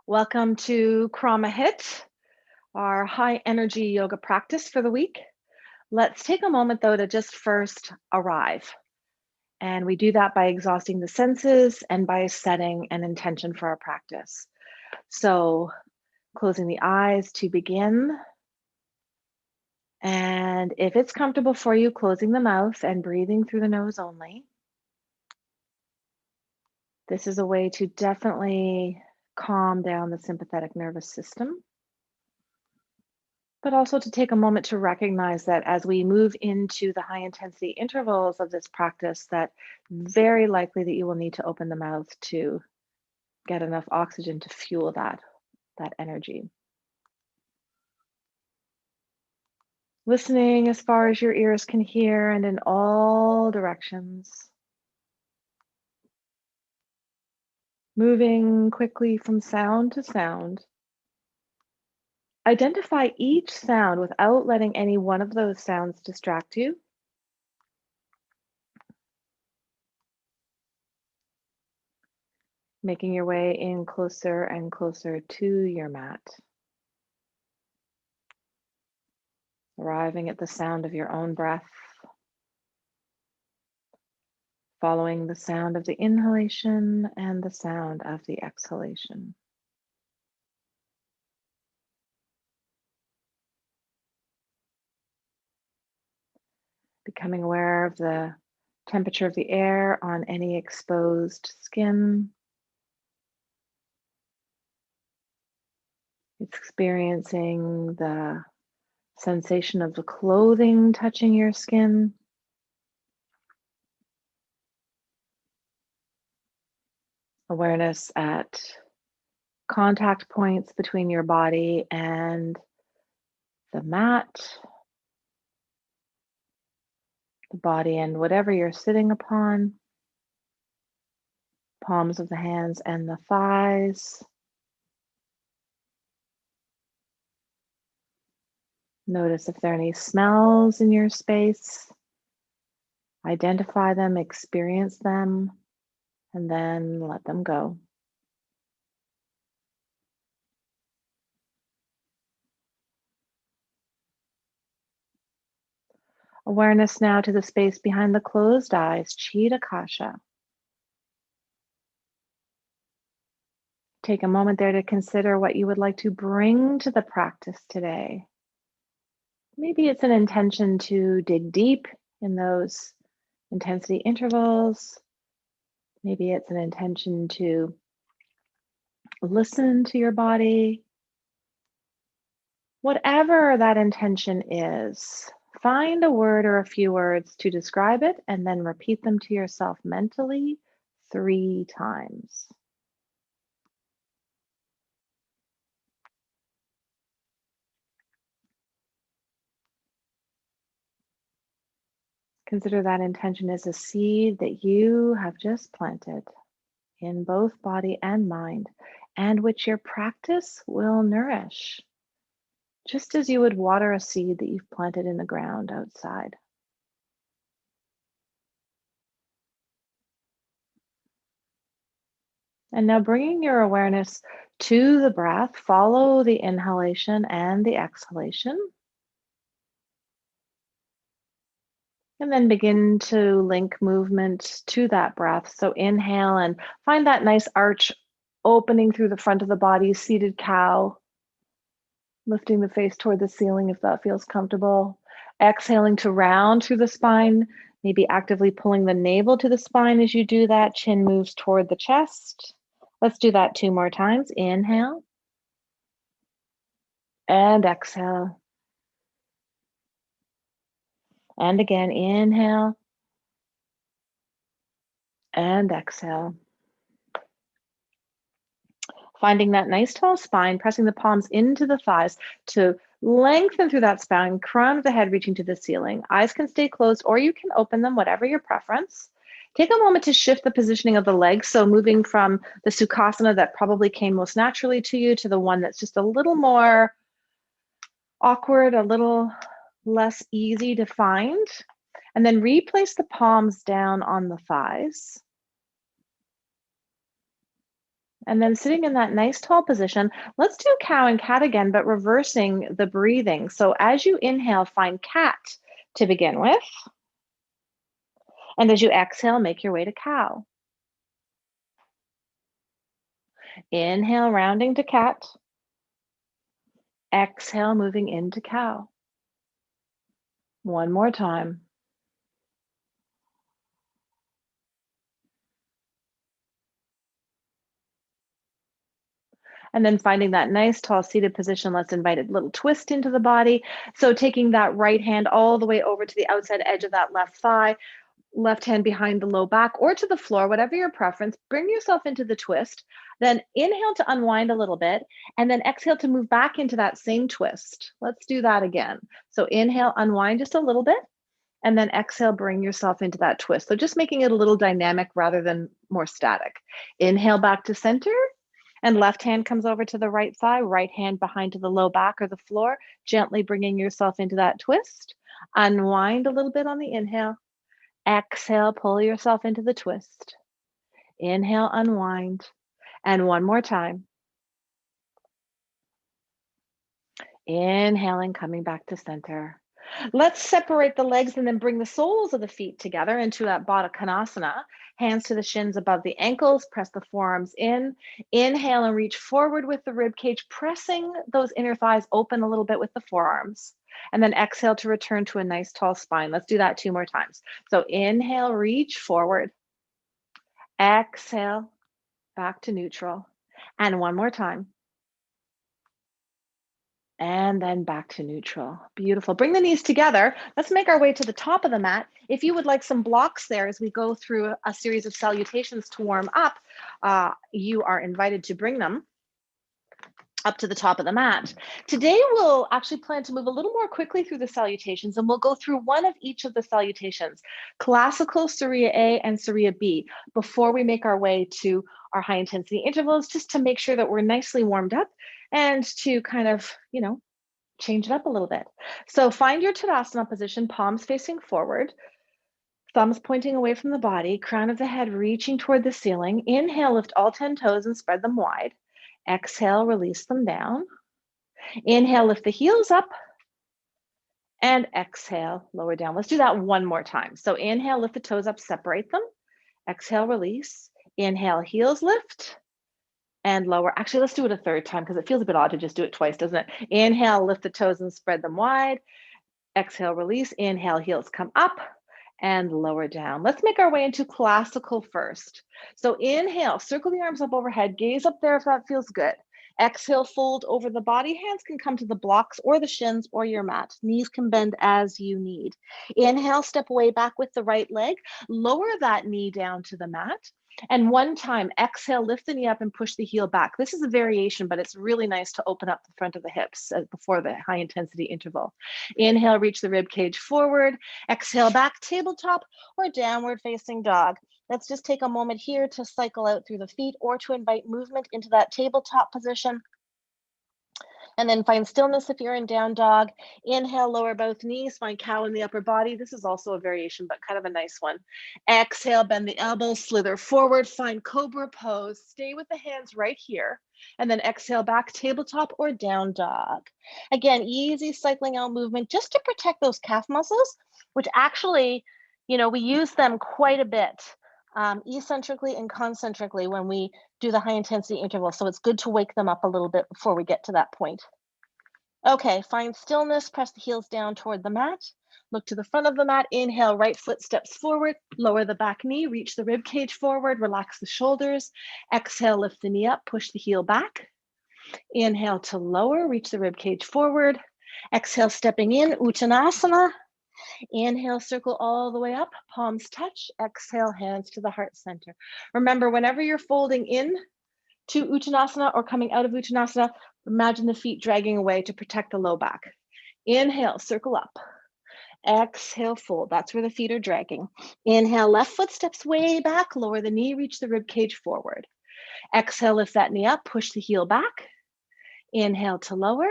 Welcome to KRAMA HIIT, our high energy yoga practice for the week. Let's take a moment though to just first arrive. And we do that by exhausting the senses and by setting an intention for our practice. So closing the eyes to begin. And if it's comfortable for you, closing the mouth and breathing through the nose only. This is a way to definitely calm down the sympathetic nervous system, but also to take a moment to recognize that as we move into the high intensity intervals of this practice, that very likely that you will need to open the mouth to get enough oxygen to fuel that energy. Listening as far as your ears can hear and in all directions. Moving quickly from sound to sound. Identify each sound without letting any one of those sounds distract you. Making your way in closer and closer to your mat. Arriving at the sound of your own breath. Following the sound of the inhalation and the sound of the exhalation. Becoming aware of the temperature of the air on any exposed skin. Experiencing the sensation of the clothing touching your skin. Awareness at contact points between your body and the mat, the body and whatever you're sitting upon, palms of the hands and the thighs. Notice if there are any smells in your space. Identify them, experience them, and then let them go. Awareness now to the space behind the closed eyes, Chitta Kasha. Take a moment there to consider what you would like to bring to the practice today. Maybe it's an intention to dig deep in those intensity intervals. Maybe it's an intention to listen to your body. Whatever that intention is, find a word or a few words to describe it and then repeat them to yourself mentally 3 times. Consider that intention as a seed that you have just planted in both body and mind, and which your practice will nourish, just as you would water a seed that you've planted in the ground outside. And now bringing your awareness to the breath, follow the inhalation and the exhalation. And then begin to link movement to that breath. So inhale and find that nice arch opening through the front of the body, seated cow. Lifting the face toward the ceiling if that feels comfortable. Exhaling to round through the spine, maybe actively pulling the navel to the spine as you do that. Chin moves toward the chest. Let's do that 2 more times. Inhale and exhale. And again, inhale and exhale. Finding that nice tall spine, pressing the palms into the thighs to lengthen through that spine, crown of the head reaching to the ceiling. Eyes can stay closed or you can open them, whatever your preference. Take a moment to shift the positioning of the legs. So moving from the Sukhasana that probably came most naturally to you to the one that's just a little more awkward, a little less easy to find. And then replace the palms down on the thighs. And then sitting in that nice tall position, let's do cow and cat again, but reversing the breathing. So as you inhale, find cat to begin with. And as you exhale, make your way to cow. Inhale, rounding to cat. Exhale, moving into cow. One more time. And then finding that nice tall seated position, let's invite a little twist into the body. So taking that right hand all the way over to the outside edge of that left thigh, left hand behind the low back or to the floor, whatever your preference, bring yourself into the twist. Then inhale to unwind a little bit and then exhale to move back into that same twist. Let's do that again. So inhale, unwind just a little bit. And then exhale, bring yourself into that twist. So just making it a little dynamic rather than more static. Inhale back to center. And left hand comes over to the right thigh, right hand behind to the low back or the floor, gently bringing yourself into that twist. Unwind a little bit on the inhale. Exhale, pull yourself into the twist. Inhale, unwind. And one more time. Inhaling, coming back to center. Let's separate the legs and then bring the soles of the feet together into that Baddha Konasana. Hands to the shins above the ankles, press the forearms in. Inhale and reach forward with the rib cage, pressing those inner thighs open a little bit with the forearms. And then exhale to return to a nice tall spine. Let's do that 2 more times. So inhale, reach forward. Exhale, back to neutral. And one more time. And then back to neutral. Beautiful. Bring the knees together. Let's make our way to the top of the mat. If you would like some blocks there as we go through a series of salutations to warm up, you are invited to bring them up to the top of the mat. Today, we'll actually plan to move a little more quickly through the salutations, and we'll go through one of each of the salutations, classical Surya A and Surya B, before we make our way to our high intensity intervals, just to make sure that we're nicely warmed up and to kind of, change it up a little bit. So find your Tadasana position, palms facing forward, thumbs pointing away from the body, crown of the head reaching toward the ceiling. Inhale, lift all 10 toes and spread them wide. Exhale, release them down. Inhale, lift the heels up. And exhale, lower down. Let's do that one more time. So inhale, lift the toes up, separate them. Exhale, release. Inhale, heels lift. And lower. Actually, let's do it a third time because it feels a bit odd to just do it twice, doesn't it? Inhale, lift the toes and spread them wide. Exhale, release. Inhale, heels come up and lower down. Let's make our way into classical first. So inhale, circle the arms up overhead, gaze up there if that feels good. Exhale, fold over the body. Hands can come to the blocks or the shins or your mat. Knees can bend as you need. Inhale, step way back with the right leg. Lower that knee down to the mat. And one time, exhale, lift the knee up and push the heel back. This is a variation, but it's really nice to open up the front of the hips before the high intensity interval. Inhale, reach the rib cage forward. Exhale, back tabletop or downward facing dog. Let's just take a moment here to cycle out through the feet or to invite movement into that tabletop position. And then find stillness if you're in down dog. Inhale, lower both knees, find cow in the upper body. This is also a variation, but kind of a nice one. Exhale, bend the elbows, slither forward, find cobra pose. Stay with the hands right here. And then exhale back, tabletop or down dog. Again, easy cycling out movement just to protect those calf muscles, which actually, we use them quite a bit. Eccentrically and concentrically when we do the high intensity interval. So it's good to wake them up a little bit before we get to that point. Okay, find stillness, press the heels down toward the mat. Look to the front of the mat, inhale, right foot steps forward, lower the back knee, reach the rib cage forward, relax the shoulders. Exhale, lift the knee up, push the heel back. Inhale to lower, reach the rib cage forward. Exhale, stepping in, Uttanasana. Inhale, circle all the way up, palms touch. Exhale, hands to the heart center. Remember, whenever you're folding in to Uttanasana or coming out of Uttanasana, imagine the feet dragging away to protect the low back. Inhale, circle up. Exhale, fold. That's where the feet are dragging. Inhale, left foot steps way back, lower the knee, reach the rib cage forward. Exhale, lift that knee up, push the heel back. Inhale to lower.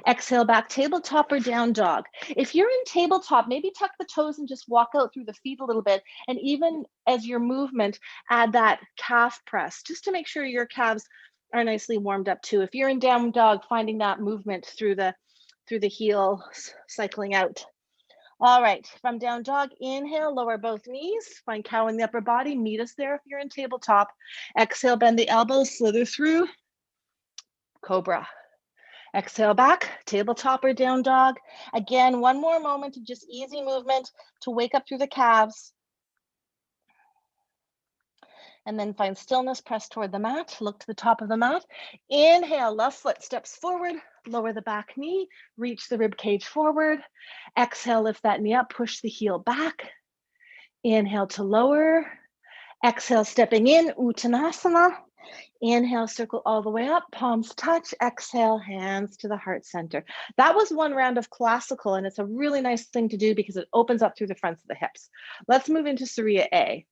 Exhale back, tabletop or down dog. If you're in tabletop, maybe tuck the toes and just walk out through the feet a little bit. And even as your movement, add that calf press, just to make sure your calves are nicely warmed up too. If you're in down dog, finding that movement through the heel, cycling out. All right, from down dog, inhale, lower both knees, find cow in the upper body, meet us there if you're in tabletop. Exhale, bend the elbows, slither through, cobra. Exhale back, tabletop or down dog. Again, one more moment of just easy movement to wake up through the calves. And then find stillness, press toward the mat, look to the top of the mat. Inhale, left foot steps forward, lower the back knee, reach the rib cage forward. Exhale, lift that knee up, push the heel back. Inhale to lower. Exhale, stepping in, Uttanasana. Inhale, circle all the way up, palms touch. Exhale, hands to the heart center. That was one round of classical, and it's a really nice thing to do because it opens up through the fronts of the hips. Let's move into Surya A.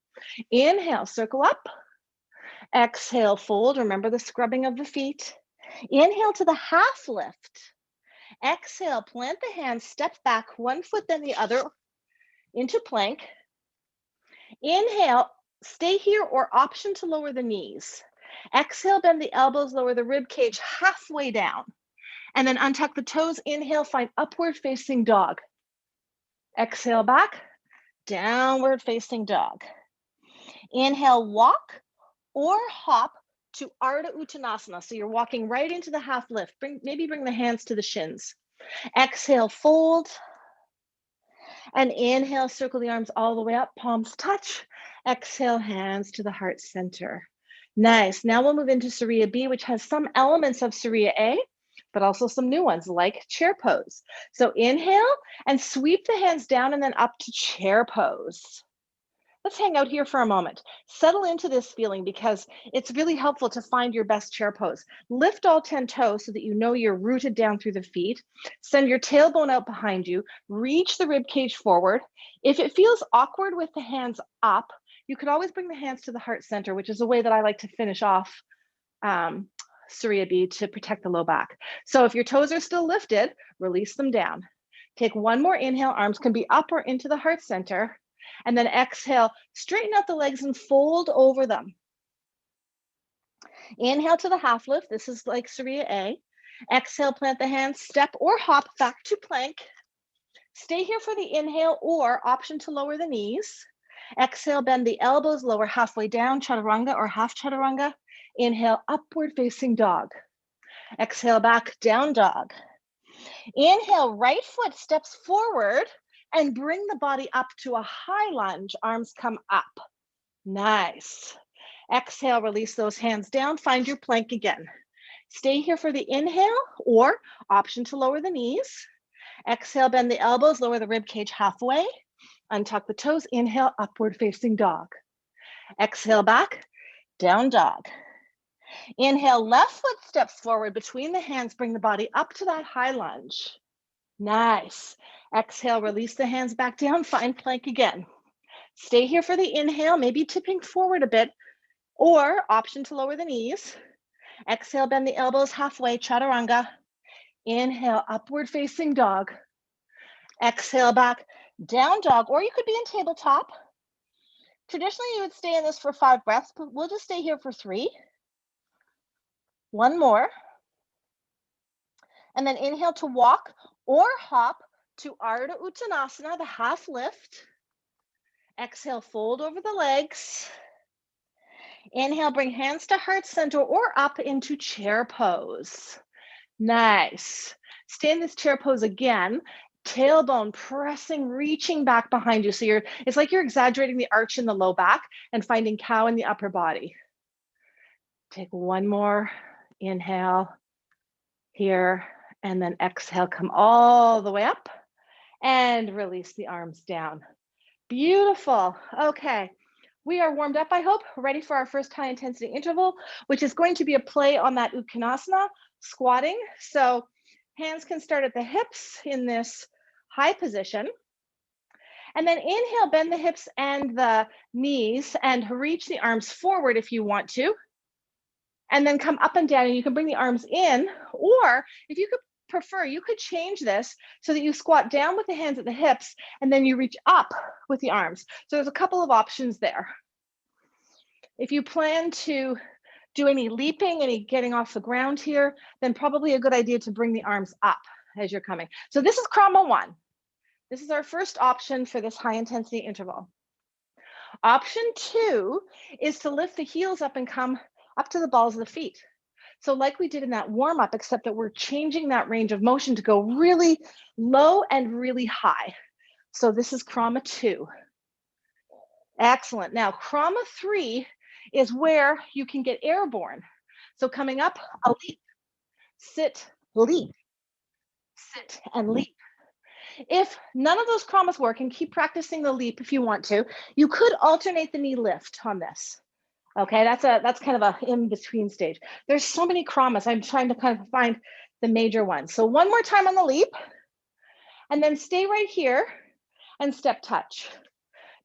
Inhale, circle up. Exhale, fold. Remember the scrubbing of the feet. Inhale to the half lift. Exhale, plant the hands, step back, one foot then the other into plank. Inhale, stay here or option to lower the knees. Exhale, bend the elbows, lower the rib cage halfway down. And then untuck the toes. Inhale, find upward facing dog. Exhale back, downward facing dog. Inhale, walk or hop to Ardha Uttanasana. So you're walking right into the half lift. Maybe bring the hands to the shins. Exhale, fold. And inhale, circle the arms all the way up, palms touch. Exhale, hands to the heart center. Nice. Now we'll move into Surya B, which has some elements of Surya A, but also some new ones like chair pose. So inhale and sweep the hands down and then up to chair pose. Let's hang out here for a moment. Settle into this feeling because it's really helpful to find your best chair pose. Lift all 10 toes so that you know you're rooted down through the feet. Send your tailbone out behind you. Reach the rib cage forward. If it feels awkward with the hands up, you could always bring the hands to the heart center, which is a way that I like to finish off Surya B to protect the low back. So if your toes are still lifted, release them down. Take one more inhale. Arms can be up or into the heart center. And then exhale, straighten out the legs and fold over them. Inhale to the half lift. This is like Surya A. Exhale, plant the hands, step or hop back to plank. Stay here for the inhale or option to lower the knees. Exhale, bend the elbows, lower halfway down, chaturanga or half chaturanga. Inhale, upward facing dog. Exhale, back, down dog. Inhale, right foot steps forward and bring the body up to a high lunge. Arms come up. Nice. Exhale, release those hands down. Find your plank again. Stay here for the inhale or option to lower the knees. Exhale, bend the elbows, lower the rib cage halfway. Untuck the toes. Inhale, upward facing dog. Exhale, back, down dog. Inhale, left foot steps forward between the hands. Bring the body up to that high lunge. Nice. Exhale, release the hands back down, find plank again. Stay here for the inhale, maybe tipping forward a bit, or option to lower the knees. Exhale, bend the elbows halfway, chaturanga. Inhale, upward facing dog. Exhale, back, down dog, or you could be in tabletop. Traditionally, you would stay in this for 5 breaths, but we'll just stay here for 3. One more. And then inhale to walk or hop to Ardha Uttanasana, the half lift. Exhale, fold over the legs. Inhale, bring hands to heart center or up into chair pose. Nice. Stay in this chair pose again. Tailbone pressing, reaching back behind you. So it's like you're exaggerating the arch in the low back and finding cow in the upper body. Take one more inhale here. And then exhale, come all the way up and release the arms down. Beautiful. Okay, we are warmed up, I hope. We're ready for our first high intensity interval, which is going to be a play on that Uttanasana, squatting. So hands can start at the hips in this high position. And then inhale, bend the hips and the knees and reach the arms forward if you want to. And then come up and down, and you can bring the arms in, or if you could prefer, you could change this so that you squat down with the hands at the hips and then you reach up with the arms. So there's a couple of options there. If you plan to do any leaping, any getting off the ground here, then probably a good idea to bring the arms up as you're coming. So this is KRAMA 1. This is our first option for this high intensity interval. Option 2 is to lift the heels up and come up to the balls of the feet. So like we did in that warm up, except that we're changing that range of motion to go really low and really high. So this is KRAMA 2. Excellent. Now KRAMA 3 is where you can get airborne. So coming up, a leap, sit, leap, sit and leap. If none of those KRAMAs work, and keep practicing the leap if you want to, you could alternate the knee lift on this. Okay, that's kind of a in-between stage. There's so many KRAMAs. I'm trying to kind of find the major ones. So one more time on the leap, and then stay right here and step touch.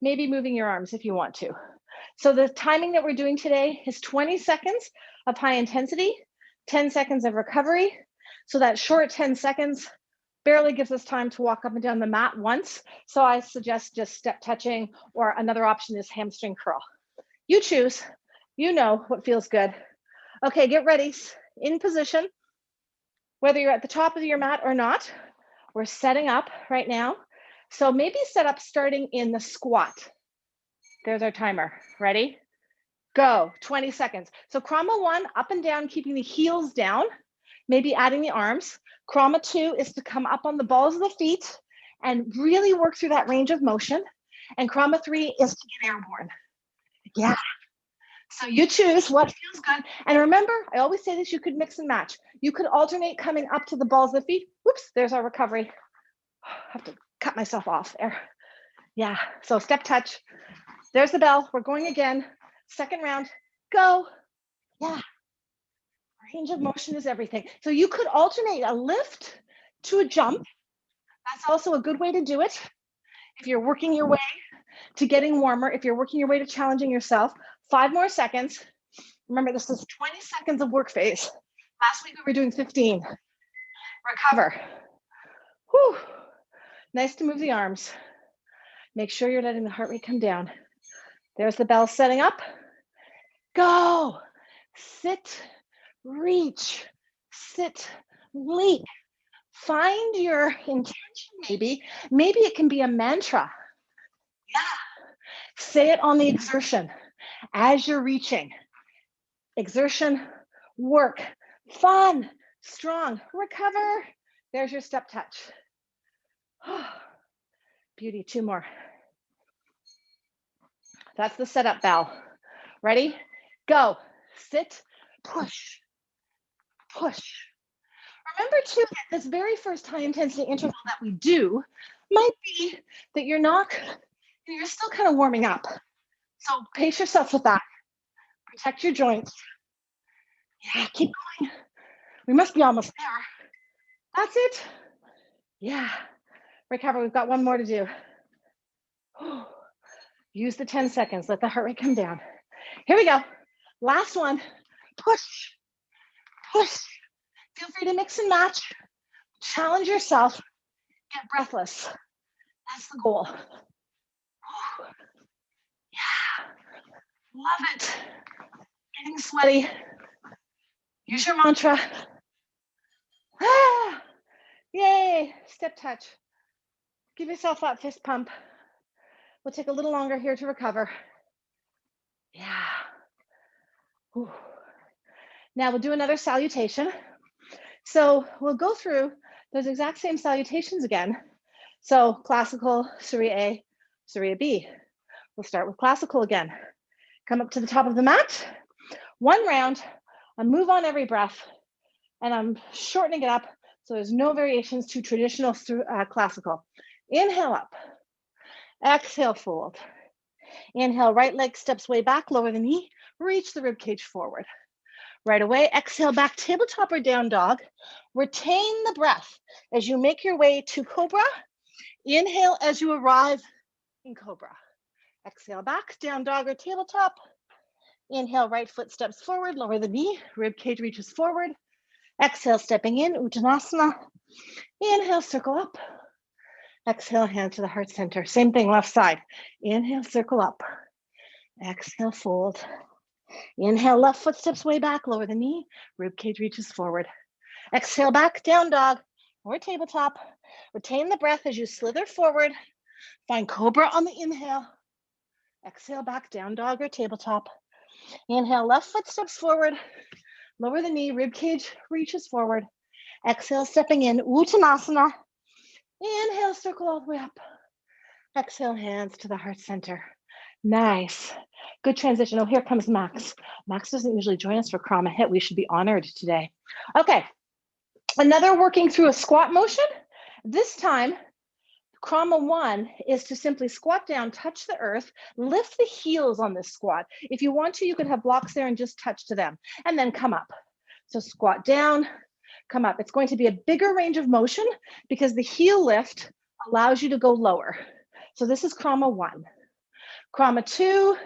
Maybe moving your arms if you want to. So the timing that we're doing today is 20 seconds of high intensity, 10 seconds of recovery. So that short 10 seconds barely gives us time to walk up and down the mat once. So I suggest just step touching, or another option is hamstring curl. You choose, you know what feels good. Okay, get ready, in position. Whether you're at the top of your mat or not, we're setting up right now. So maybe set up starting in the squat. There's our timer. Ready? Go. 20 seconds. So KRAMA 1, up and down, keeping the heels down, maybe adding the arms. KRAMA 2 is to come up on the balls of the feet and really work through that range of motion. And KRAMA 3 is to get airborne. Yeah. So you choose what feels good. And remember, I always say this, you could mix and match. You could alternate coming up to the balls of the feet. Whoops, there's our recovery. I have to cut myself off there. Yeah, so step touch. There's the bell. We're going again. Second round, go. Yeah. Range of motion is everything. So you could alternate a lift to a jump. That's also a good way to do it. If you're working your way to getting warmer, if you're working your way to challenging yourself, 5 more seconds. Remember, this is 20 seconds of work phase. Last week we were doing 15. Recover. Whew. Nice to move the arms. Make sure you're letting the heart rate come down. There's the bell setting up. Go. Sit, reach, sit, leap. Find your intention, maybe. Maybe it can be a mantra. Yeah. Say it on the exertion as you're reaching. Exertion, work, fun, strong, recover. There's your step touch. Beauty, 2 more. That's the setup bell. Ready? Go. Sit, push, push. Remember too, that this very first high intensity interval that we do might be that you're still kind of warming up. So pace yourself with that. Protect your joints. Yeah, keep going. We must be almost there. That's it. Yeah. Recover. We've got 1 more to do. Use the 10 seconds. Let the heart rate come down. Here we go. Last one. Push. Push. Feel free to mix and match. Challenge yourself. Get breathless. That's the goal. Yeah. Love it. Getting sweaty. Use your mantra. Ah. Yay. Step touch. Give yourself that fist pump. We'll take a little longer here to recover. Yeah. Whew. Now we'll do another salutation. So we'll go through those exact same salutations again. So classical, Surya A, Surya B. We'll start with classical again. Come up to the top of the mat. 1 round, I move on every breath, and I'm shortening it up so there's no variations to traditional classical. Inhale up, exhale fold. Inhale, right leg steps way back, lower the knee, reach the rib cage forward. Right away, exhale back, tabletop or down dog. Retain the breath as you make your way to cobra. Inhale as you arrive in cobra. Exhale back, down dog or tabletop. Inhale, right foot steps forward, lower the knee, rib cage reaches forward. Exhale, stepping in, Uttanasana. Inhale, circle up. Exhale, hand to the heart center. Same thing, left side. Inhale, circle up. Exhale, fold. Inhale, left foot steps way back, lower the knee, rib cage reaches forward. Exhale, back, down dog or tabletop. Retain the breath as you slither forward. Find cobra on the inhale. Exhale, back, down dog or tabletop. Inhale, left foot steps forward. Lower the knee, rib cage reaches forward. Exhale, stepping in, Uttanasana. Inhale, circle all the way up. Exhale, hands to the heart center. Nice. Good transition. Oh, here comes Max. Max doesn't usually join us for KRAMA HIIT. We should be honored today. Okay, another working through a squat motion. This time, KRAMA 1 is to simply squat down, touch the earth, lift the heels on this squat. If you want to, you could have blocks there and just touch to them, and then come up. So squat down, come up. It's going to be a bigger range of motion because the heel lift allows you to go lower. So this is KRAMA 1. KRAMA 2,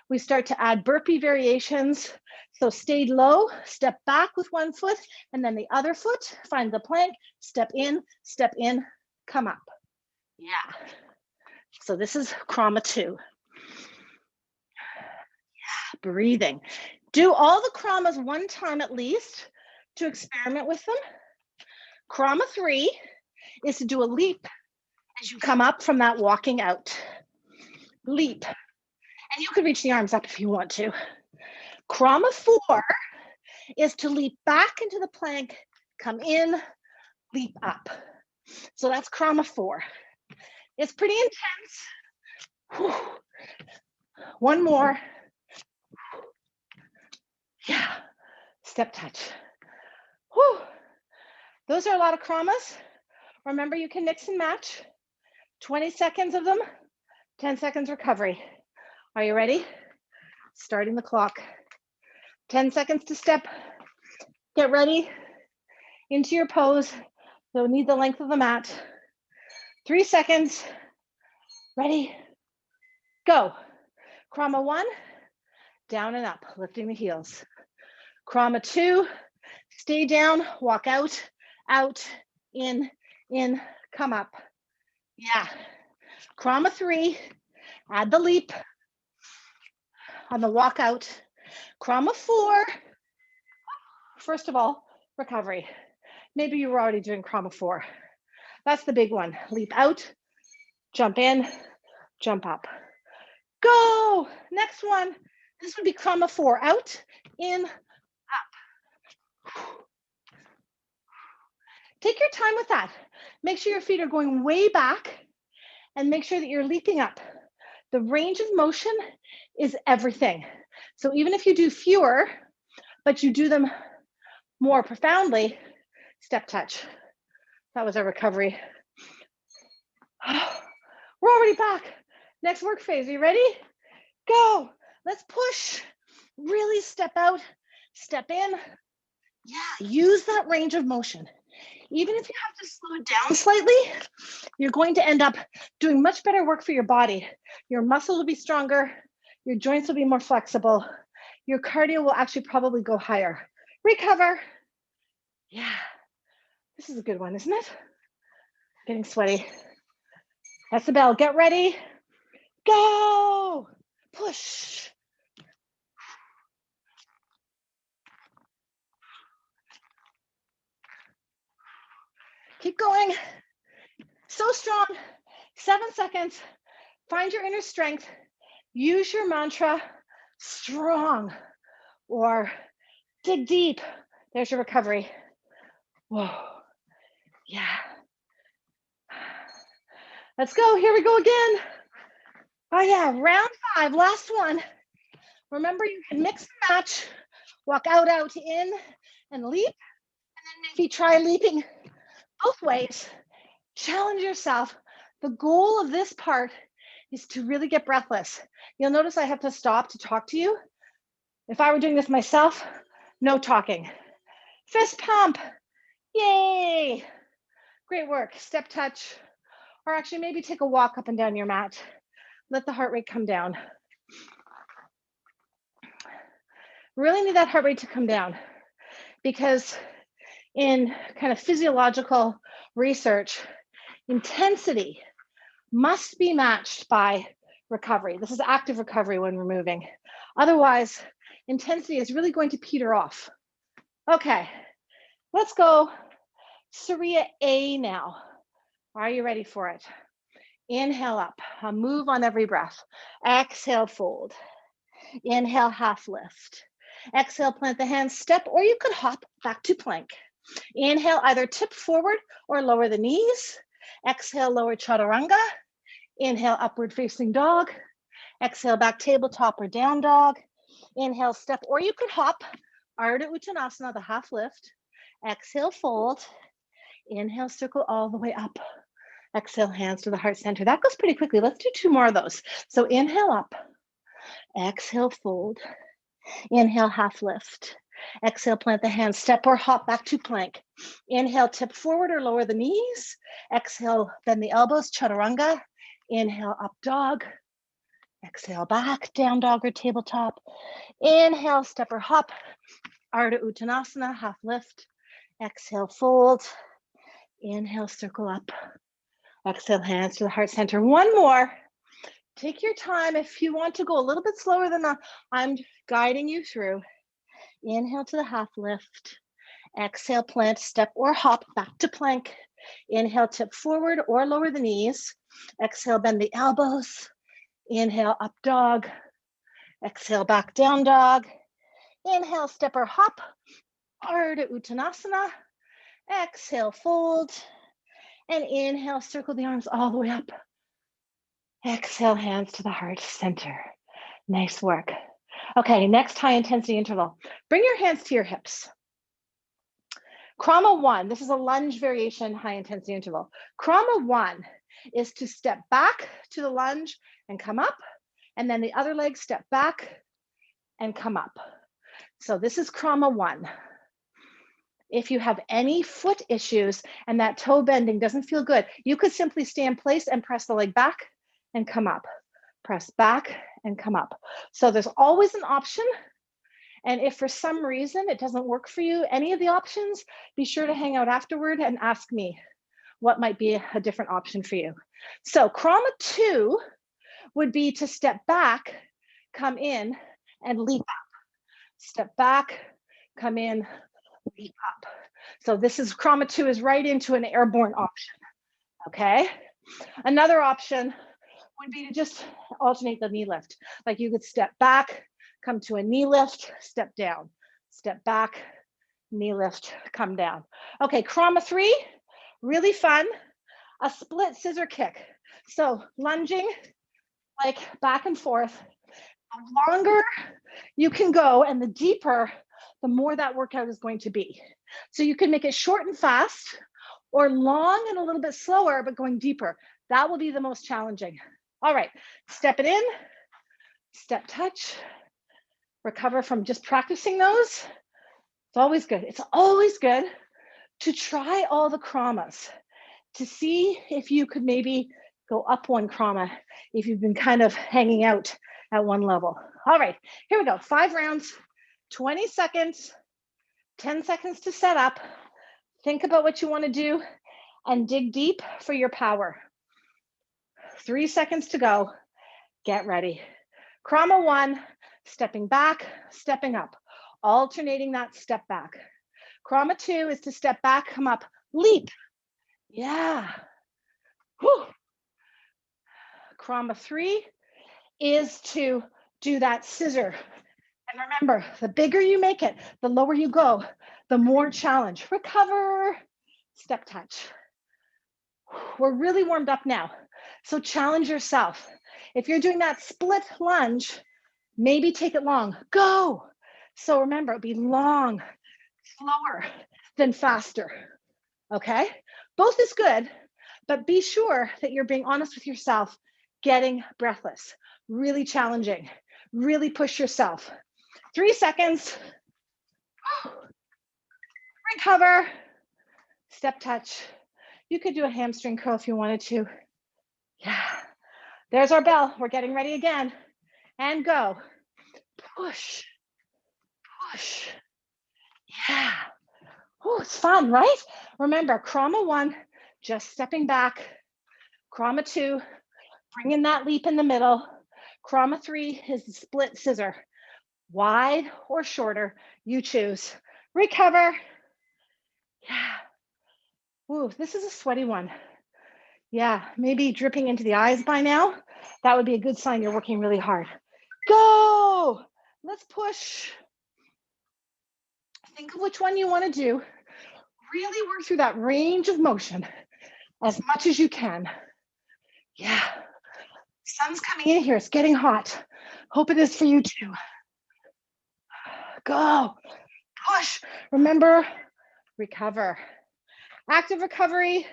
we start to add burpee variations. So stay low, step back with one foot, and then the other foot, find the plank, step in, come up. Yeah. So this is KRAMA 2. Yeah, breathing. Do all the KRAMAs one time at least to experiment with them. KRAMA 3 is to do a leap as you come up from that walking out. Leap. And you can reach the arms up if you want to. KRAMA 4 is to leap back into the plank, come in, leap up. So that's KRAMA 4. It's pretty intense. Whew. One more. Yeah, step touch. Whew. Those are a lot of KRAMAs. Remember, you can mix and match. 20 seconds of them, 10 seconds recovery. Are you ready? Starting the clock. 10 seconds to step. Get ready into your pose. You'll need the length of the mat. 3 seconds. Ready? Go. KRAMA 1, down and up, lifting the heels. KRAMA 2, stay down, walk out, in, come up. Yeah. KRAMA 3, add the leap on the walk out. KRAMA 4, first of all, recovery. Maybe you were already doing KRAMA 4. That's the big one. Leap out, jump in, jump up. Go. Next one. This would be KRAMA 4. Out, in, up. Take your time with that. Make sure your feet are going way back and make sure that you're leaping up. The range of motion is everything. So even if you do fewer, but you do them more profoundly, step touch. That was our recovery. We're already back. Next work phase. Are you ready? Go. Let's push. Really step out, step in. Yeah, use that range of motion. Even if you have to slow it down slightly, you're going to end up doing much better work for your body. Your muscles will be stronger. Your joints will be more flexible. Your cardio will actually probably go higher. Recover. Yeah, this is a good one, isn't it? Getting sweaty. That's the bell. Get ready. Go. Push. Keep going. So strong. 7 seconds. Find your inner strength. Use your mantra, strong, or dig deep. There's your recovery. Whoa. Yeah. Let's go. Here we go again. Oh yeah, round 5, last one. Remember, you can mix and match. Walk out, in, and leap. And then maybe try leaping both ways. Challenge yourself. The goal of this part is to really get breathless. You'll notice I have to stop to talk to you. If I were doing this myself, no talking. Fist pump. Yay. Great work. Step touch. Or actually maybe take a walk up and down your mat. Let the heart rate come down. Really need that heart rate to come down because in kind of physiological research, intensity must be matched by recovery. This is active recovery when we're moving. Otherwise, intensity is really going to peter off. Okay, let's go Surya A now. Are you ready for it? Inhale up, a move on every breath. Exhale, fold. Inhale, half lift. Exhale, plant the hands, step, or you could hop back to plank. Inhale, either tip forward or lower the knees. Exhale, lower chaturanga. Inhale, upward facing dog. Exhale, back tabletop or down dog. Inhale, step, or you could hop. Ardha Uttanasana, the half lift. Exhale, fold. Inhale, circle all the way up. Exhale, hands to the heart center. That goes pretty quickly. Let's do 2 more of those. So inhale up. Exhale, fold. Inhale, half lift. Exhale, plant the hands, step or hop back to plank. Inhale, tip forward or lower the knees. Exhale, bend the elbows, chaturanga. Inhale, up dog. Exhale, back, down dog or tabletop. Inhale, step or hop. Ardha Uttanasana, half lift. Exhale, fold. Inhale, circle up. Exhale, hands to the heart center. One more. Take your time. If you want to go a little bit slower than I'm guiding you through. Inhale to the half lift. Exhale, plant, step or hop back to plank. Inhale, tip forward or lower the knees. Exhale, bend the elbows. Inhale, up dog. Exhale, back down dog. Inhale, step or hop. Ardha Uttanasana. Exhale, fold. And inhale, circle the arms all the way up. Exhale, hands to the heart center. Nice work. Okay, next high intensity interval. Bring your hands to your hips. KRAMA 1, this is a lunge variation high intensity interval. KRAMA 1 is to step back to the lunge and come up, and then the other leg step back and come up. So this is KRAMA 1. If you have any foot issues and that toe bending doesn't feel good, you could simply stay in place and press the leg back and come up. Press back and come up. So there's always an option. And if for some reason it doesn't work for you, any of the options, be sure to hang out afterward and ask me what might be a different option for you. So KRAMA 2 would be to step back, come in, and leap up. Step back, come in, leap up. So this is KRAMA 2 is right into an airborne option, okay? Another option would be to just alternate the knee lift. Like you could step back, come to a knee lift, step down, step back, knee lift, come down. Okay, KRAMA 3, really fun, a split scissor kick. So lunging, like back and forth. The longer you can go and the deeper, the more that workout is going to be. So you can make it short and fast, or long and a little bit slower, but going deeper. That will be the most challenging. All right, step it in, step touch, recover from just practicing those. It's always good. It's always good to try all the KRAMAs to see if you could maybe go up one KRAMA if you've been kind of hanging out at one level. All right, here we go. 5 rounds, 20 seconds, 10 seconds to set up. Think about what you want to do and dig deep for your power. 3 seconds to go. Get ready. KRAMA 1, stepping back, stepping up, alternating that step back. KRAMA 2 is to step back, come up, leap. Yeah. Whew. KRAMA 3 is to do that scissor. And remember, the bigger you make it, the lower you go, the more challenge. Recover, step touch. We're really warmed up now. So challenge yourself. If you're doing that split lunge, maybe take it long. Go. So remember, it'll be long, slower than faster. Okay? Both is good, but be sure that you're being honest with yourself, getting breathless, really challenging, really push yourself. 3 seconds. Recover. Step touch. You could do a hamstring curl if you wanted to. Yeah. There's our bell. We're getting ready again. And go. Push. Push. Yeah. Oh, it's fun, right? Remember, KRAMA 1, just stepping back. KRAMA 2, bring in that leap in the middle. KRAMA 3 is the split scissor. Wide or shorter, you choose. Recover. Yeah. Ooh, this is a sweaty one. Yeah, maybe dripping into the eyes by now. That would be a good sign you're working really hard. Go. Let's push. Think of which one you want to do. Really work through that range of motion as much as you can. Yeah. Sun's coming in here. It's getting hot. Hope it is for you too. Go. Push. Remember, recover. Active recovery.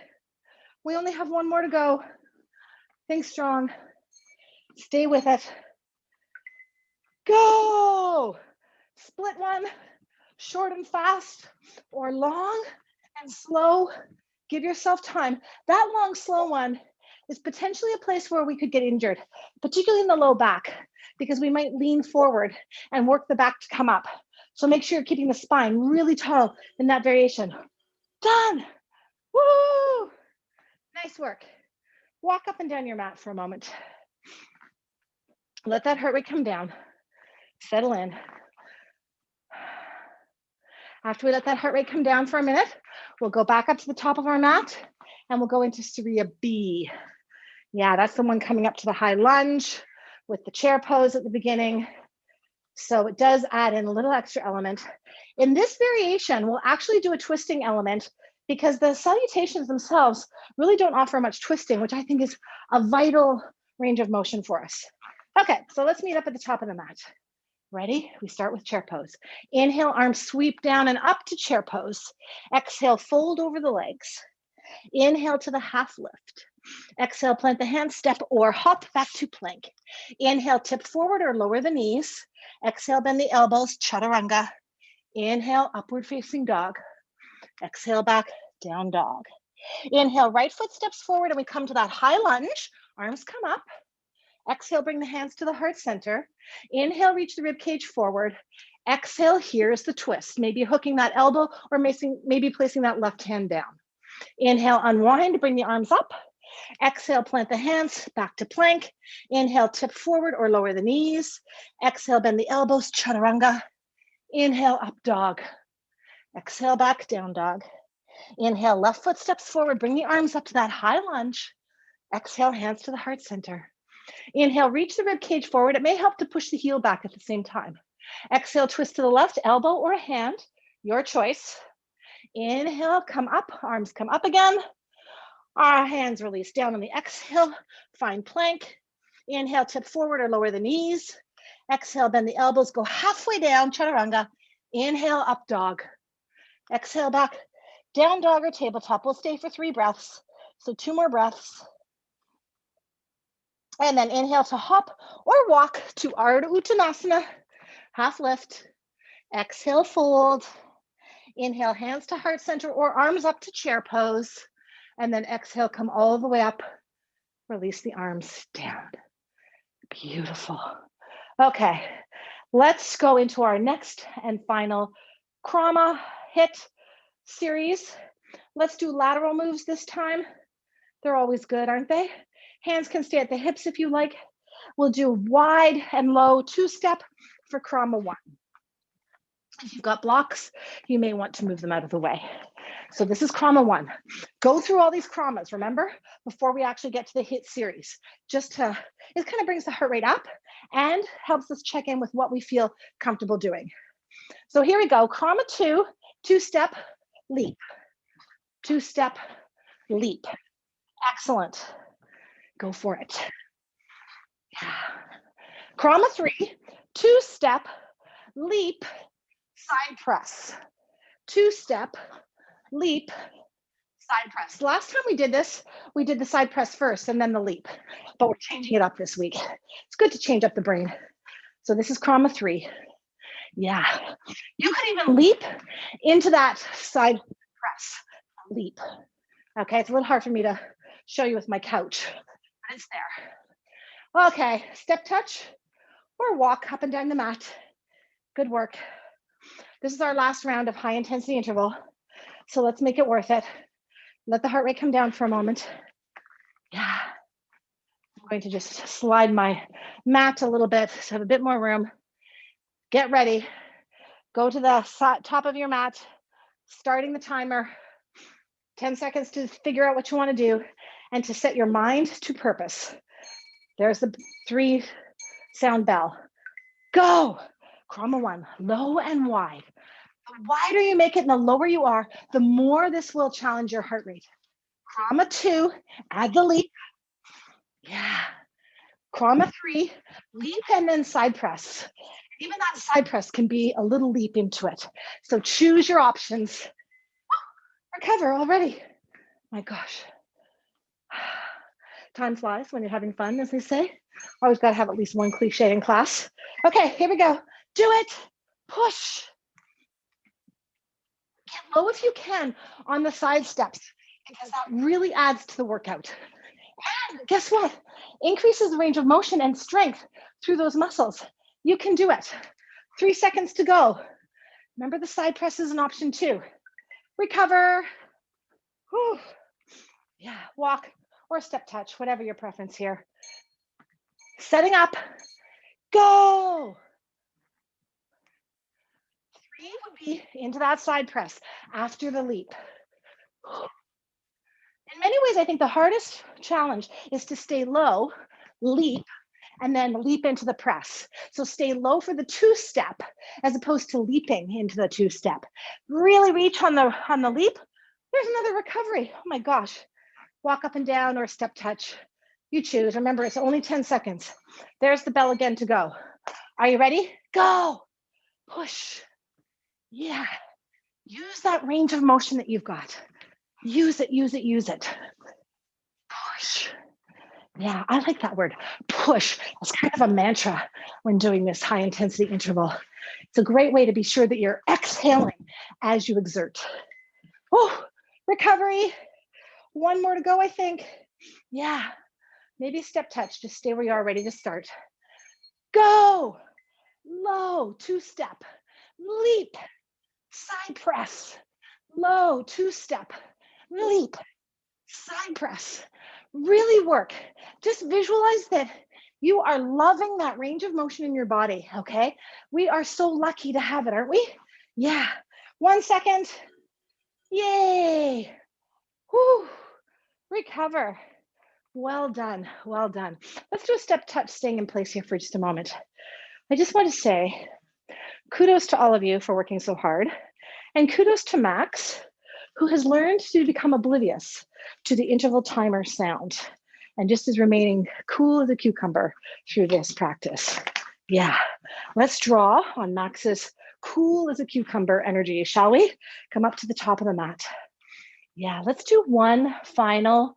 We only have one more to go. Think strong. Stay with it. Go. Split one. Short and fast, or long and slow. Give yourself time. That long, slow one is potentially a place where we could get injured, particularly in the low back, because we might lean forward and work the back to come up. So make sure you're keeping the spine really tall in that variation. Done. Woo! Nice work. Walk up and down your mat for a moment. Let that heart rate come down. Settle in. After we let that heart rate come down for a minute, we'll go back up to the top of our mat and we'll go into Surya B. Yeah, that's the one coming up to the high lunge with the chair pose at the beginning. So it does add in a little extra element. In this variation, we'll actually do a twisting element because the salutations themselves really don't offer much twisting, which I think is a vital range of motion for us. Okay, so let's meet up at the top of the mat. Ready? We start with chair pose. Inhale, arms sweep down and up to chair pose. Exhale, fold over the legs. Inhale to the half lift. Exhale, plant the hands, step or hop back to plank. Inhale, tip forward or lower the knees. Exhale, bend the elbows, chaturanga. Inhale, upward facing dog. Exhale, back, down dog. Inhale, right foot steps forward and we come to that high lunge. Arms come up. Exhale, bring the hands to the heart center. Inhale, reach the rib cage forward. Exhale, here's the twist. Maybe hooking that elbow or maybe placing that left hand down. Inhale, unwind, bring the arms up. Exhale, plant the hands, back to plank. Inhale, tip forward or lower the knees. Exhale, bend the elbows, chaturanga. Inhale, up dog. Exhale, back, down dog. Inhale, left foot steps forward, bring the arms up to that high lunge. Exhale, hands to the heart center. Inhale, reach the rib cage forward. It may help to push the heel back at the same time. Exhale, twist to the left, elbow or a hand, your choice. Inhale, come up, arms come up again. Our hands release down on the exhale, find plank. Inhale, tip forward or lower the knees. Exhale, bend the elbows, go halfway down, chaturanga. Inhale, up dog. Exhale, back, down dog or tabletop. We'll stay for 3 breaths. So 2 more breaths. And then inhale to hop or walk to Ardha Uttanasana, half lift. Exhale, fold. Inhale, hands to heart center or arms up to chair pose. And then exhale, come all the way up. Release the arms down. Beautiful. Okay, let's go into our next and final KRAMA HIIT series. Let's do lateral moves this time. They're always good, aren't they? Hands can stay at the hips if you like. We'll do wide and low 2-step for KRAMA 1. If you've got blocks, you may want to move them out of the way. So this is KRAMA 1. Go through all these KRAMAs, remember, before we actually get to the HIIT series. It kind of brings the heart rate up and helps us check in with what we feel comfortable doing. So here we go, KRAMA 2, 2-step leap. 2-step leap. Excellent. Go for it. Yeah. KRAMA 3, 2-step leap, side press. 2-step leap, side press. Last time we did this, we did the side press first and then the leap, but we're changing it up this week. It's good to change up the brain. So this is KRAMA 3. Yeah. You could even leap into that side press, leap. Okay, it's a little hard for me to show you with my couch, but it's there. Okay, step touch or walk up and down the mat. Good work. This is our last round of high intensity interval. So let's make it worth it. Let the heart rate come down for a moment. Yeah. I'm going to just slide my mat a little bit to have a bit more room. Get ready. Go to the top of your mat, starting the timer. 10 seconds to figure out what you want to do and to set your mind to purpose. There's the 3 sound bell. Go. KRAMA 1, low and wide. The wider you make it and the lower you are, the more this will challenge your heart rate. KRAMA 2, add the leap. Yeah. KRAMA 3, leap and then side press. Even that side press can be a little leap into it. So choose your options. Recover already. My gosh. Time flies when you're having fun, as they say. Always got to have at least one cliche in class. Okay, here we go. Do it. Push. Get low if you can on the side steps, because that really adds to the workout. And guess what? Increases the range of motion and strength through those muscles. You can do it. 3 seconds to go. Remember, the side press is an option too. Recover. Whew. Yeah, walk or step touch, whatever your preference here. Setting up. Go. 3 would be into that side press after the leap. In many ways, I think the hardest challenge is to stay low, leap, and then leap into the press. So stay low for the 2-step as opposed to leaping into the 2-step. Really reach on the leap. There's another recovery. Oh my gosh. Walk up and down or step touch. You choose. Remember, it's only 10 seconds. There's the bell again to go. Are you ready? Go. Push. Yeah. Use that range of motion that you've got. Use it, use it, use it. Push. Yeah, I like that word, push. It's kind of a mantra when doing this high intensity interval. It's a great way to be sure that you're exhaling as you exert. Oh, recovery. 1 more to go, I think. Yeah, maybe step touch. Just stay where you are, ready to start. Go. Low, 2-step. Leap. Side press. Low, 2-step. Leap. Side press. Really work. Just visualize that you are loving that range of motion in your body, okay? We are so lucky to have it, aren't we? Yeah. 1 second. Yay. Whew. Recover. Well done. Well done. Let's do a step touch, staying in place here for just a moment. I just want to say kudos to all of you for working so hard, and kudos to Max, who has learned to become oblivious to the interval timer sound and just is remaining cool as a cucumber through this practice. Yeah, let's draw on Max's cool as a cucumber energy, shall we? Come up to the top of the mat. Yeah, let's do one final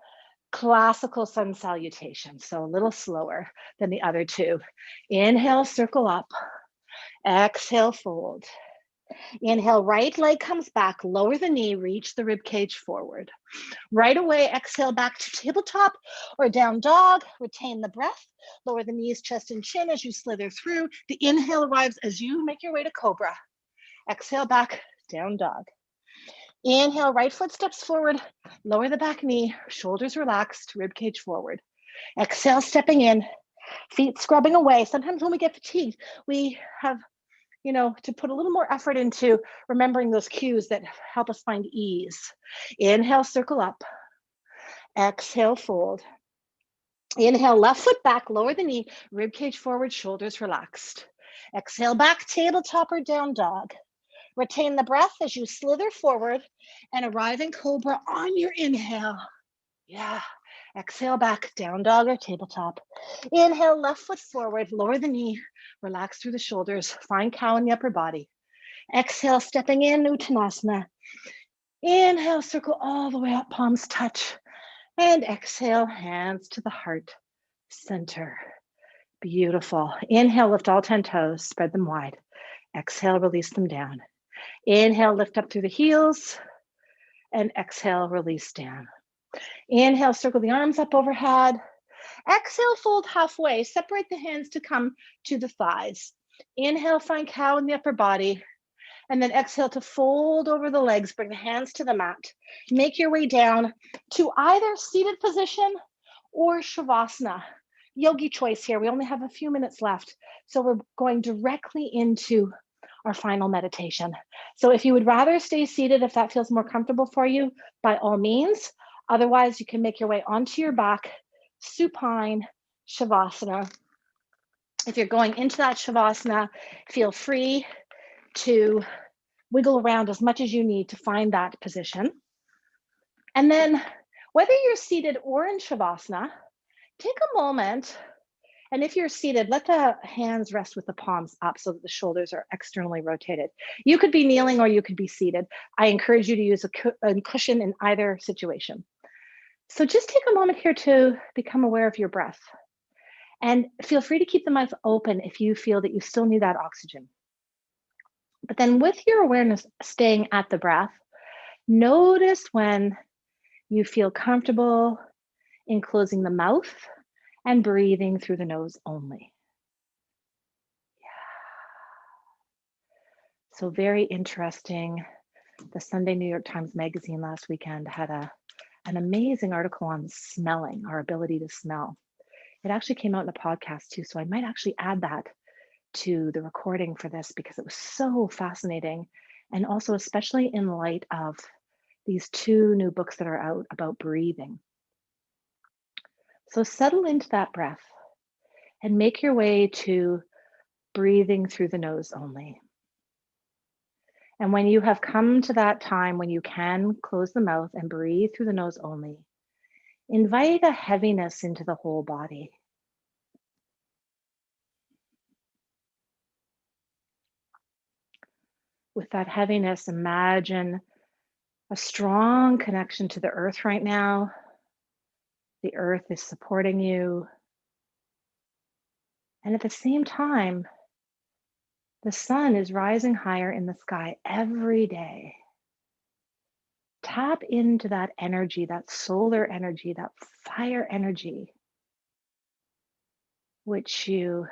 classical sun salutation. So a little slower than the other 2. Inhale, circle up. Exhale, fold. Inhale, right leg comes back, lower the knee, reach the rib cage forward. Right away, exhale back to tabletop or down dog. Retain the breath. Lower the knees, chest, and chin as you slither through. The inhale arrives as you make your way to cobra. Exhale back, down dog. Inhale, right foot steps forward. Lower the back knee, shoulders relaxed, rib cage forward. Exhale, stepping in, feet scrubbing away. Sometimes when we get fatigued, we have to put a little more effort into remembering those cues that help us find ease. Inhale, circle up. Exhale, fold. Inhale, left foot back, lower the knee, rib cage forward, shoulders relaxed. Exhale back, tabletop or down dog. Retain the breath as you slither forward and arrive in cobra on your inhale. Yeah. Exhale back, down dog or tabletop. Inhale, left foot forward, lower the knee, relax through the shoulders, find cow in the upper body. Exhale, stepping in, Uttanasana. Inhale, circle all the way up, palms touch. And exhale, hands to the heart center. Beautiful. Inhale, lift all 10 toes, spread them wide. Exhale, release them down. Inhale, lift up through the heels. And exhale, release down. Inhale, circle the arms up overhead. Exhale, fold halfway. Separate the hands to come to the thighs. Inhale, find cow in the upper body. And then exhale to fold over the legs, bring the hands to the mat. Make your way down to either seated position or Shavasana. Yogi choice here. We only have a few minutes left. So we're going directly into our final meditation. So if you would rather stay seated, if that feels more comfortable for you, by all means. Otherwise, you can make your way onto your back, supine Shavasana. If you're going into that Shavasana, feel free to wiggle around as much as you need to find that position. And then whether you're seated or in Shavasana, take a moment. And if you're seated, let the hands rest with the palms up so that the shoulders are externally rotated. You could be kneeling or you could be seated. I encourage you to use a cushion in either situation. So just take a moment here to become aware of your breath. And feel free to keep the mouth open if you feel that you still need that oxygen. But then with your awareness staying at the breath, notice when you feel comfortable in closing the mouth and breathing through the nose only. So very interesting. The Sunday New York Times Magazine last weekend had an amazing article on smelling, our ability to smell. It actually came out in a podcast too, so I might actually add that to the recording for this because it was so fascinating. And also, especially in light of these two new books that are out about breathing. So settle into that breath and make your way to breathing through the nose only. And when you have come to that time when you can close the mouth and breathe through the nose only, invite a heaviness into the whole body. With that heaviness, imagine a strong connection to the earth right now. The earth is supporting you. And at the same time, the sun is rising higher in the sky every day. Tap into that energy, that solar energy, that fire energy, which you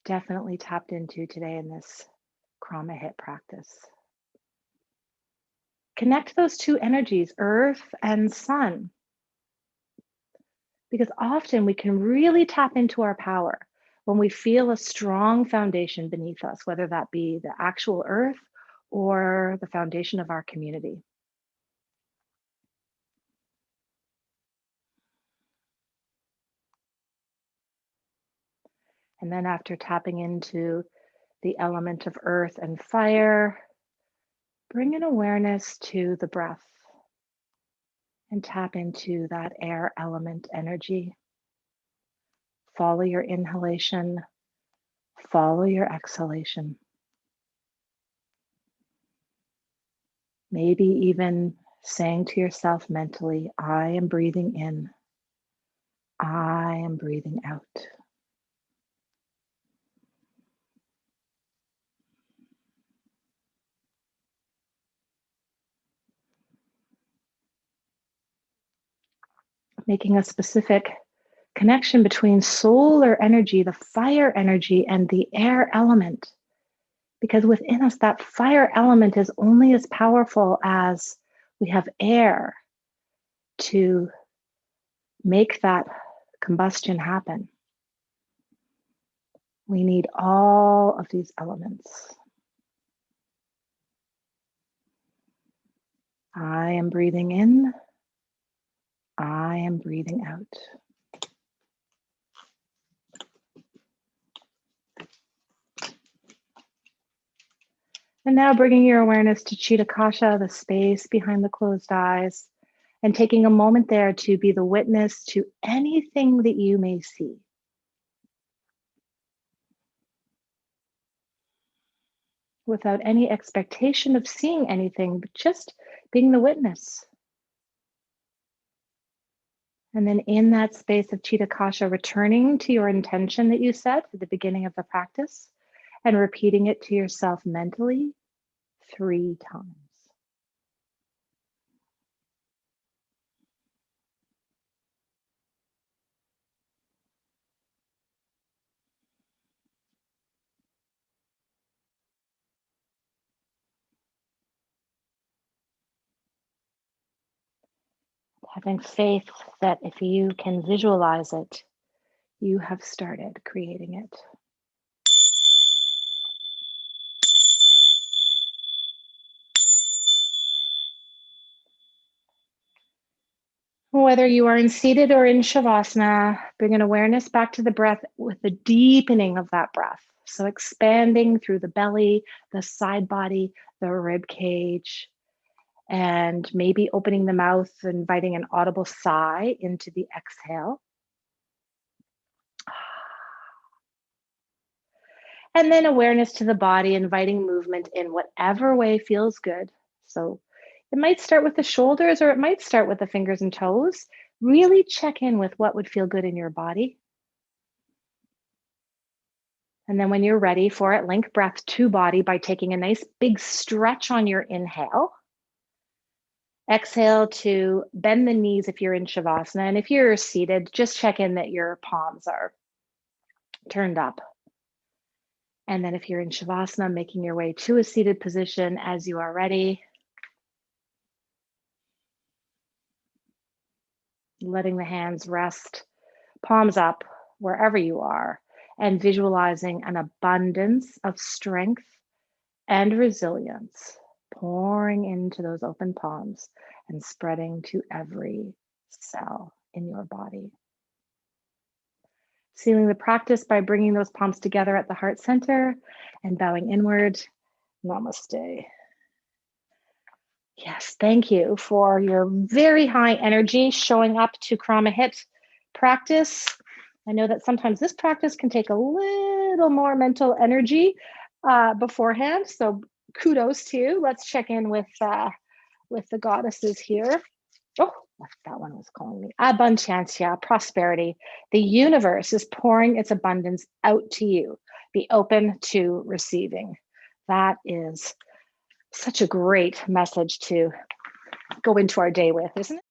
definitely tapped into today in this KRAMA HIIT practice. Connect those two energies, earth and sun, because often we can really tap into our power when we feel a strong foundation beneath us, whether that be the actual earth or the foundation of our community. And then after tapping into the element of earth and fire, bring an awareness to the breath and tap into that air element energy. Follow your inhalation, follow your exhalation. Maybe even saying to yourself mentally, I am breathing in, I am breathing out. Making a specific connection between solar energy, the fire energy, and the air element. Because within us, that fire element is only as powerful as we have air to make that combustion happen. We need all of these elements. I am breathing in. I am breathing out. And now bringing your awareness to Chitta Kasha, the space behind the closed eyes, and taking a moment there to be the witness to anything that you may see. Without any expectation of seeing anything, but just being the witness. And then in that space of Chitta Kasha, returning to your intention that you set at the beginning of the practice and repeating it to yourself mentally 3 times. Having faith that if you can visualize it, you have started creating it. Whether you are in seated or in Shavasana, bring an awareness back to the breath with the deepening of that breath. So expanding through the belly, the side body, the rib cage, and maybe opening the mouth, inviting an audible sigh into the exhale. And then awareness to the body, inviting movement in whatever way feels good. So it might start with the shoulders or it might start with the fingers and toes. Really check in with what would feel good in your body. And then when you're ready for it, link breath to body by taking a nice big stretch on your inhale. Exhale to bend the knees if you're in Shavasana. And if you're seated, just check in that your palms are turned up. And then if you're in Shavasana, making your way to a seated position as you are ready. Letting the hands rest, palms up wherever you are, and visualizing an abundance of strength and resilience pouring into those open palms and spreading to every cell in your body. Sealing the practice by bringing those palms together at the heart center and bowing inward. Namaste. Yes, thank you for your very high energy showing up to KRAMA HIIT practice. I know that sometimes this practice can take a little more mental energy beforehand, so kudos to you. Let's check in with the goddesses here. Oh, that one was calling me. Abundancia, prosperity. The universe is pouring its abundance out to you. Be open to receiving. That is such a great message to go into our day with, isn't it?